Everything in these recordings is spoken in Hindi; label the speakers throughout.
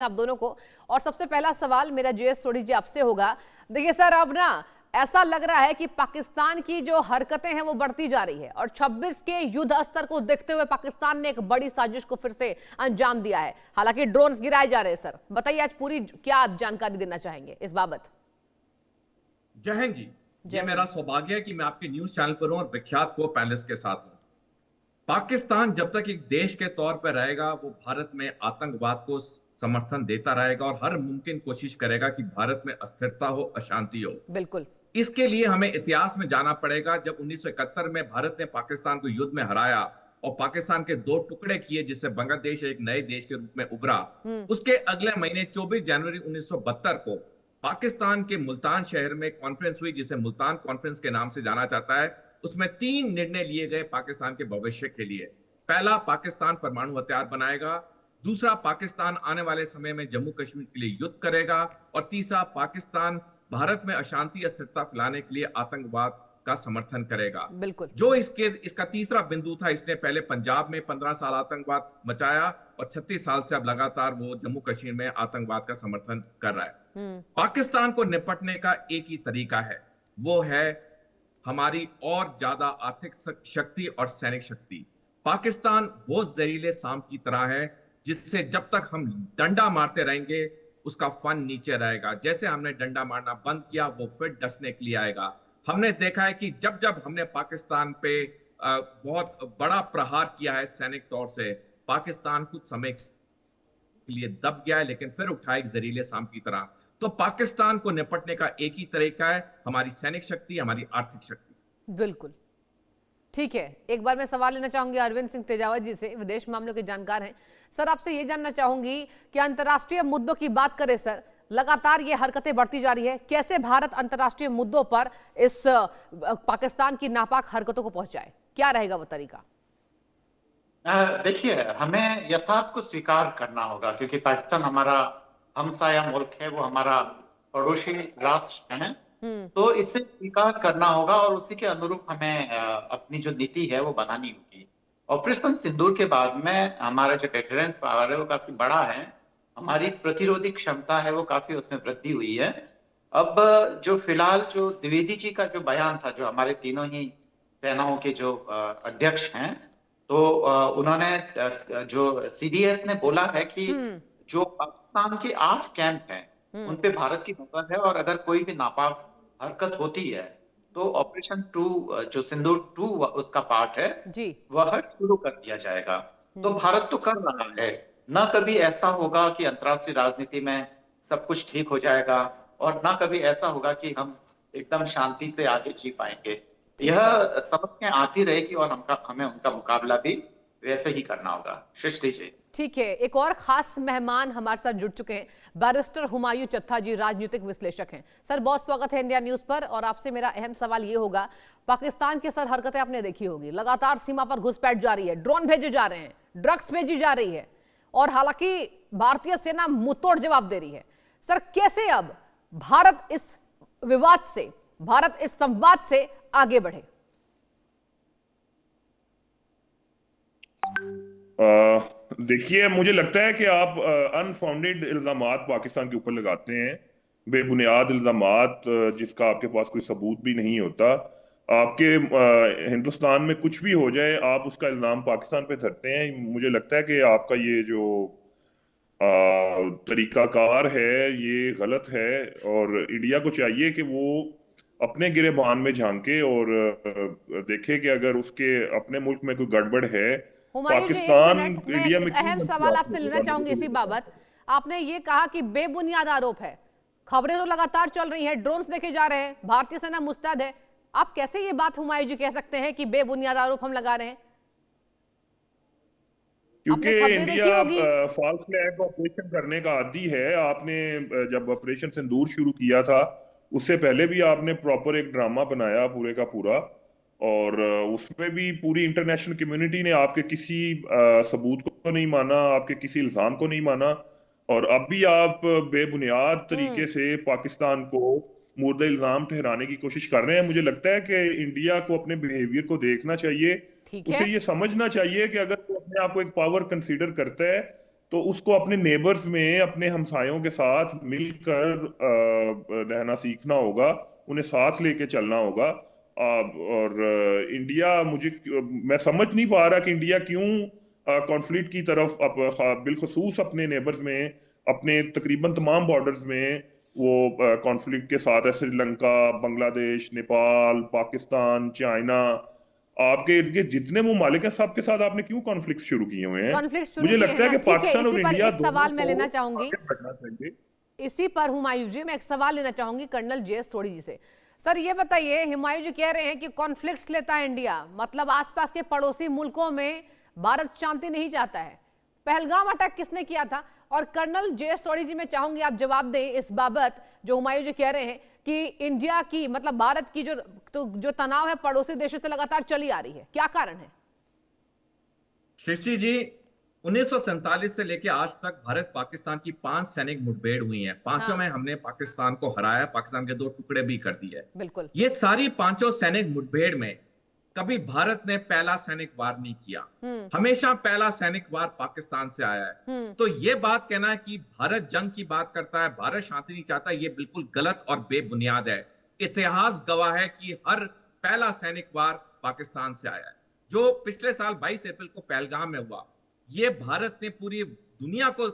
Speaker 1: आप दोनों को। और सबसे पहला सवाल मेरा जेएस सोढ़ी जी आपसे होगा। देखिए सर, अब ना ऐसा लग रहा है कि पाकिस्तान की जो हरकतें हैं वो बढ़ती जा रही है और 26 के युद्ध स्तर को देखते हुए पाकिस्तान ने एक बड़ी साजिश को फिर से अंजाम दिया है। हालांकि ड्रोन्स गिराए जा रहे हैं। सर बताइए आज पूरी क्या आप जानकारी देना चाहेंगे इस बाबत।
Speaker 2: जय हिंद जी। ये मेरा सौभाग्य है कि मैं आपके न्यूज चैनल पर हूं और विख्यात को पैनलिस्ट के साथ हूं। पाकिस्तान जब तक एक देश के तौर पर रहेगा वो भारत में आतंकवाद को समर्थन देता रहेगा और हर मुमकिन कोशिश करेगा कि भारत में अस्थिरता हो, अशांति हो।
Speaker 1: बिल्कुल।
Speaker 2: इसके लिए हमें इतिहास में जाना पड़ेगा। जब 1971 में भारत ने पाकिस्तान को युद्ध में हराया और पाकिस्तान के दो टुकड़े किए जिससे बांग्लादेश एक नए देश के रूप में उभरा, उसके अगले महीने 24 जनवरी 1972 को पाकिस्तान के मुल्तान शहर में कॉन्फ्रेंस हुई जिसे मुल्तान कॉन्फ्रेंस के नाम से जाना जाता है। उसमें 3 निर्णय लिए गए पाकिस्तान के भविष्य के लिए। पहला, पाकिस्तान परमाणु हथियार बनाएगा। दूसरा, पाकिस्तान आने वाले समय में जम्मू कश्मीर के लिए युद्ध करेगा। और तीसरा, पाकिस्तान भारत में अशांति अस्थिरता फैलाने के लिए आतंकवाद का समर्थन करेगा।
Speaker 1: बिल्कुल।
Speaker 2: जो इसका तीसरा बिंदु था, इसने पहले पंजाब में 15 साल आतंकवाद मचाया और 36 साल से अब लगातार वो जम्मू कश्मीर में आतंकवाद का समर्थन कर रहा है। पाकिस्तान को निपटने का एक ही तरीका है, वो है हमारी और ज्यादा आर्थिक शक्ति और सैनिक शक्ति। पाकिस्तान वो जहरीले सांप की तरह है जिससे जब तक हम डंडा मारते रहेंगे उसका फन नीचे रहेगा। जैसे हमने डंडा मारना बंद किया वो फिर डसने के लिए आएगा। हमने देखा है कि जब जब हमने पाकिस्तान पे बहुत बड़ा प्रहार किया है सैनिक तौर से, पाकिस्तान कुछ समय के लिए दब गया है लेकिन फिर उठा एक जहरीले सांप की तरह। तो पाकिस्तान को निपटने का एक ही तरीका है, हमारी सैनिक शक्ति, हमारी आर्थिक शक्ति।
Speaker 1: बिल्कुल ठीक है। एक बार मैं सवाल लेना चाहूंगी अरविंद सिंह तेजावत जी से, विदेश मामलों के जानकार हैं। सर आपसे ये जानना चाहूंगी कि अंतर्राष्ट्रीय मुद्दों की बात करें सर, लगातार ये हरकतें बढ़ती जा रही है, कैसे भारत अंतर्राष्ट्रीय मुद्दों पर इस पाकिस्तान की नापाक हरकतों को पहुंचाए, क्या रहेगा वो तरीका?
Speaker 3: देखिए, हमें यथार्थ को स्वीकार करना होगा क्योंकि पाकिस्तान हमारा हमसाया मुल्क है, वो हमारा पड़ोसी राष्ट्र है। तो इसे स्वीकार करना होगा और उसी के अनुरूप हमें अपनी जो नीति है वो बनानी होगी। ऑपरेशन सिंदूर के बाद में हमारा जो डिफेंस पावर है वो काफी बड़ा है, हमारी प्रतिरोधी क्षमता है वो काफी उसमें वृद्धि हुई है। अब जो फिलहाल जो द्विवेदी जी का जो बयान था, जो हमारे तीनों ही सेनाओं के जो अध्यक्ष हैं, तो उन्होंने जो सीडीएस ने बोला है कि जो पाकिस्तान के 8 कैंप हैं उन पे भारत की नजर है और अगर कोई भी नापाक हरकत होती है तो ऑपरेशन 2 जो सिंदूर 2 उसका पार्ट है जी, वह शुरू कर दिया जाएगा। तो भारत तो कर रहा है, ना कभी ऐसा होगा कि अंतर्राष्ट्रीय राजनीति में सब कुछ ठीक हो जाएगा और ना कभी ऐसा होगा कि हम एकदम शांति से आगे जी पाएंगे। यह समझ में आती रहेगी और हमें उनका मुकाबला भी वैसे ही करना होगा। सृष्टि जी।
Speaker 1: ठीक है, एक और खास मेहमान हमारे साथ जुड़ चुके हैं, बैरिस्टर हुमायूं चत्था जी, राजनीतिक विश्लेषक हैं। सर बहुत स्वागत है इंडिया न्यूज पर। और आपसे मेरा अहम सवाल ये होगा, पाकिस्तान की सर हरकतें आपने देखी होगी, लगातार सीमा पर घुसपैठ जारी है, ड्रोन भेजे जा रहे हैं, ड्रग्स भेजी जा रही है और हालांकि भारतीय सेना मुंहतोड़ जवाब दे रही है। सर कैसे अब भारत इस विवाद से, भारत इस संवाद से आगे बढ़े?
Speaker 4: देखिए, मुझे लगता है कि आप अनफाउंडेड इल्जामात पाकिस्तान के ऊपर लगाते हैं, बेबुनियाद इल्जामात जिसका आपके पास कोई सबूत भी नहीं होता। आपके हिंदुस्तान में कुछ भी हो जाए आप उसका इल्जाम पाकिस्तान पे धरते हैं। मुझे लगता है कि आपका ये जो तरीकाकार है ये गलत है और इंडिया को चाहिए कि वो अपने गिरेबान में झांके और देखे कि अगर उसके अपने मुल्क में कोई गड़बड़ है।
Speaker 1: पाकिस्तान इंडिया में अहम सवाल आपसे लेना चाहूंगी इसी बाबत। आपने ये कहा कि बेबुनियाद आरोप है, खबरें तो लगातार चल रही हैं, ड्रोन्स देखे जा रहे हैं, भारतीय सेना मुस्तैद है, आप कैसे ये बात हुमायूं जी कह सकते हैं कि बेबुनियाद आरोप हम लगा रहे हैं?
Speaker 4: क्योंकि इंडिया फॉल्स फ्लैग ऑपरेशन करने का आदी है। आपने जब ऑपरेशन सिंदूर शुरू किया था उससे पहले भी आपने प्रॉपर एक ड्रामा बनाया पूरे का पूरा और उसमें भी पूरी इंटरनेशनल कम्युनिटी ने आपके किसी सबूत को नहीं माना, आपके किसी इल्जाम को नहीं माना और अब भी आप बेबुनियाद तरीके से पाकिस्तान को मुर्दा इल्जाम ठहराने की कोशिश कर रहे हैं। मुझे लगता है कि इंडिया को अपने बिहेवियर को देखना चाहिए, उसे ये समझना चाहिए कि अगर वो अपने आप को एक पावर कंसीडर करता है तो उसको अपने नेबर्स में, अपने हमसायों के साथ मिलकर रहना सीखना होगा, उन्हें साथ लेके चलना होगा। और इंडिया, मैं समझ नहीं पा रहा कि इंडिया क्यों कॉन्फ्लिक्ट की तरफ बिलखसूस अपने नेबर्स में, अपने तकरीबन तमाम बॉर्डर्स में वो कॉन्फ्लिक्ट के साथ है। श्रीलंका, बांग्लादेश, नेपाल, पाकिस्तान, चाइना, आपके इर्द गिर्द जितने ममालिक हैं सबके साथ आपने क्यों कॉन्फ्लिक्ट शुरू किए हुए हैं?
Speaker 1: कॉन्फ्लिक्ट शुरू
Speaker 4: मुझे
Speaker 1: किए
Speaker 4: लगता
Speaker 1: हैं
Speaker 4: है
Speaker 1: ना,
Speaker 4: कि
Speaker 1: ठीक है।
Speaker 4: पाकिस्तान
Speaker 1: इसी
Speaker 4: और
Speaker 1: पर
Speaker 4: इंडिया
Speaker 1: एक
Speaker 4: दोनों
Speaker 1: सवाल मैं
Speaker 4: को
Speaker 1: लेना चाहूंगी,
Speaker 4: आगे बढ़ना चाहिए।
Speaker 1: इसी पर हुमायूं जी मैं एक सवाल लेना चाहूंगी कर्नल जेएस सोढी जी से। सर ये बताइए, हुमायूं जी कह रहे हैं कि कॉन्फ्लिक्ट्स लेता है इंडिया, मतलब आसपास के पड़ोसी मुल्कों में भारत शांति नहीं चाहता है। पहलगाम अटैक किसने किया था? और कर्नल जेएस सोढी जी मैं चाहूंगी आप जवाब दें इस बाबत, जो हुमायूं जी कह रहे हैं कि इंडिया की, मतलब भारत की जो तनाव है पड़ोसी देशों से लगातार चली आ रही है, क्या कारण है?
Speaker 2: शशि जी, 1947 से लेकर आज तक भारत पाकिस्तान की 5 सैनिक मुठभेड़ हुई हैं। पांचों में हमने पाकिस्तान को हराया, पाकिस्तान के 2 टुकड़े भी कर दिए।
Speaker 1: बिल्कुल।
Speaker 2: ये सारी 5 सैनिक मुठभेड़ में कभी भारत ने पहला सैनिक वार नहीं किया, हमेशा पहला सैनिक वार पाकिस्तान से आया है। तो ये बात कहना है कि भारत जंग की बात करता है, भारत शांति नहीं चाहता, ये बिल्कुल गलत और बेबुनियाद है। इतिहास गवाह है कि हर पहला सैनिक वार पाकिस्तान से आया है। जो पिछले साल 22 अप्रैल को पहलगाम में हुआ, ये भारत ने पूरी दुनिया को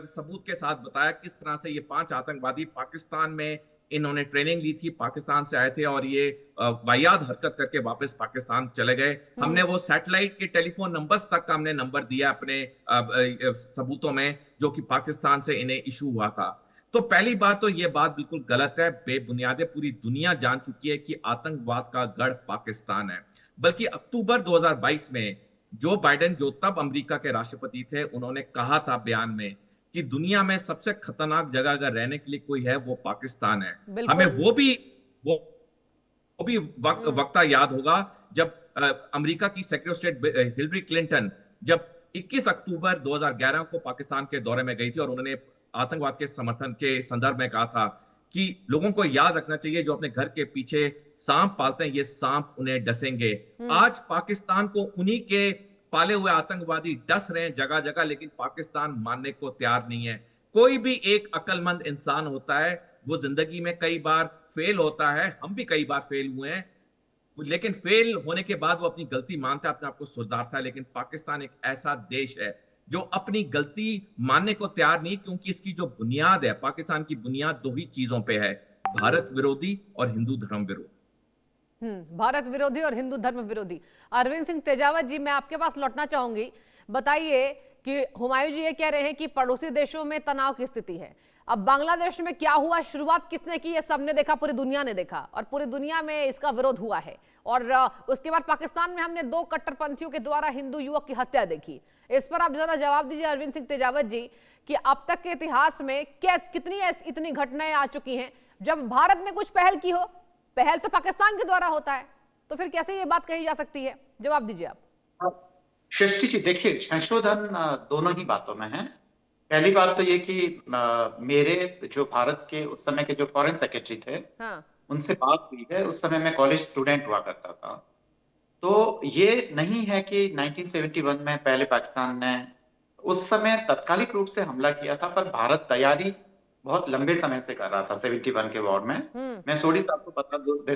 Speaker 2: सबूत के साथ बताया किस तरह से ये 5 आतंकवादी पाकिस्तान में इन्होंने ट्रेनिंग ली थी, पाकिस्तान से आए थे और ये वाहियात हरकत करके वापस पाकिस्तान चले गए। हमने वो सैटेलाइट के टेलीफोन नंबर्स तक का हमने नंबर दिया अपने सबूतों में, जो कि पाकिस्तान से इन्हें इशू हुआ था। तो पहली बात तो ये बात बिल्कुल गलत है, बेबुनियाद है। पूरी दुनिया जान चुकी है कि आतंकवाद का गढ़ पाकिस्तान है। बल्कि अक्टूबर 2022 में जो बाइडेन, जो तब अमेरिका के राष्ट्रपति थे, उन्होंने कहा था बयान में कि दुनिया में सबसे खतरनाक जगह अगर रहने के लिए कोई है वो पाकिस्तान है। हमें वो भी वक्ता याद होगा जब अमेरिका की secretary of state Hillary Clinton जब 21 अक्टूबर 2011 को पाकिस्तान के दौरे में गई थी और उन्होंने आतंकवाद के समर्थन के संदर्भ में कहा था कि लोगों को याद रखना चाहिए जो अपने घर के पीछे सांप पालते हैं, ये सांप उन्हें डसेंगे। आज पाकिस्तान को उन्हीं के पाले हुए आतंकवादी डस रहे हैं जगह जगह, लेकिन पाकिस्तान मानने को तैयार नहीं है। कोई भी एक अक्लमंद इंसान होता है, वो जिंदगी में कई बार फेल होता है, हम भी कई बार फेल हुए हैं, लेकिन फेल होने के बाद वो अपनी गलती मानता है, अपने आप को सुधारता है। लेकिन पाकिस्तान एक ऐसा देश है जो अपनी गलती मानने को तैयार नहीं, क्योंकि इसकी जो बुनियाद है, पाकिस्तान की बुनियाद 2 ही चीजों पे है, भारत विरोधी और हिंदू धर्म विरोधी।
Speaker 1: भारत विरोधी और हिंदू धर्म विरोधी। अरविंद सिंह तेजावत जी, मैं आपके पास लौटना चाहूंगी। बताइए कि हुमायूं जी ये कह रहे हैं कि पड़ोसी देशों में तनाव की स्थिति है। अब बांग्लादेश में क्या हुआ, शुरुआत किसने की, ये सबने देखा, पूरी दुनिया ने देखा और पूरी दुनिया में इसका विरोध हुआ है। और उसके बाद पाकिस्तान में हमने 2 कट्टरपंथियों के द्वारा हिंदू युवक की हत्या देखी। इस पर आप जरा जवाब दीजिए अरविंद सिंह तेजावत जी कि अब तक के इतिहास में इतनी घटनाएं आ चुकी हैं जब भारत ने कुछ पहल की हो। पहल तो पाकिस्तान के द्वारा होता है, तो फिर कैसे ये बात कही जा सकती है? जवाब दीजिए आप।
Speaker 3: सृष्टि जी, देखिए, संशोधन दोनों ही बातों में है। पहली बात तो ये कि मेरे जो भारत के उस समय के जो फॉरेन सेक्रेटरी थे, उनसे बात हुई है। उस समय मैं कॉलेज स्टूडेंट हुआ करता था। तो ये नहीं है कि 1971 में पहले पाकिस्तान ने उस समय तात्कालिक रूप से हमला किया था, पर भारत तैयारी बहुत लंबे समय से कर रहा था 71 के वॉर में। मैं सोढी साहब को बता देता